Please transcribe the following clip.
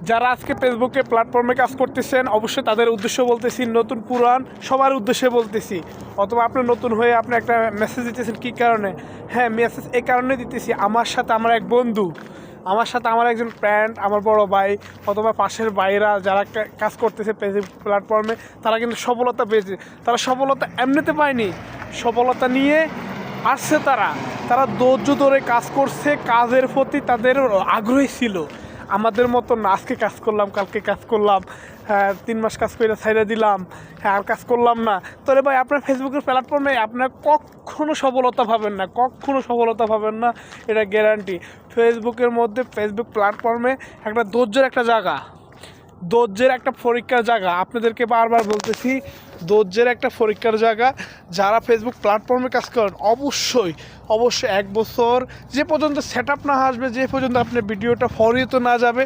যারা আজকে ফেসবুকে প্ল্যাটফর্মে কাজ করতেছেন অবশ্যই তাদের উদ্দেশ্য বলতেছি, নতুন পুরান সবার উদ্দেশ্যে বলতেছি। অথবা আপনি নতুন হয়ে আপনি একটা মেসেজ দিতেছেন কী কারণে? হ্যাঁ, মেসেজ এই কারণে দিতেছি, আমার সাথে আমার এক বন্ধু, আমার সাথে আমার একজন ফ্রেন্ড, আমার বড় ভাই অথবা পাশের ভাইরা যারা কাজ করতেছে ফেসবুক প্ল্যাটফর্মে, তারা কিন্তু সফলতা পেয়েছে। তারা সফলতা এমনিতে পায়নি, সফলতা নিয়ে আসছে। তারা ধৈর্য ধরে কাজ করছে, কাজের প্রতি তাদের আগ্রহী ছিল। আমাদের মতো না, আজকে কাজ করলাম কালকে কাজ করলাম, হ্যাঁ 3 মাস কাজ করে ছাইড়া দিলাম, হ্যাঁ আর কাজ করলাম না। তাহলে ভাই আপনার ফেসবুকের প্ল্যাটফর্মে আপনার কখনো সফলতা পাবেন না, কখনো সফলতা পাবেন না, এটা গ্যারান্টি। ফেসবুকের মধ্যে, ফেসবুক প্ল্যাটফর্মে একটা ধৈর্যের একটা জায়গা, ধৈর্যের একটা পরীক্ষার জায়গা। আপনাদেরকে বারবার বলতেছি, ধৈর্যের একটা পরীক্ষার জায়গা। যারা ফেসবুক প্ল্যাটফর্মে কাজ করেন অবশ্যই 1 বছর যে পর্যন্ত সেট আপ না আসবে, যে পর্যন্ত আপনার ভিডিওটা ফরিয়ে তো না যাবে,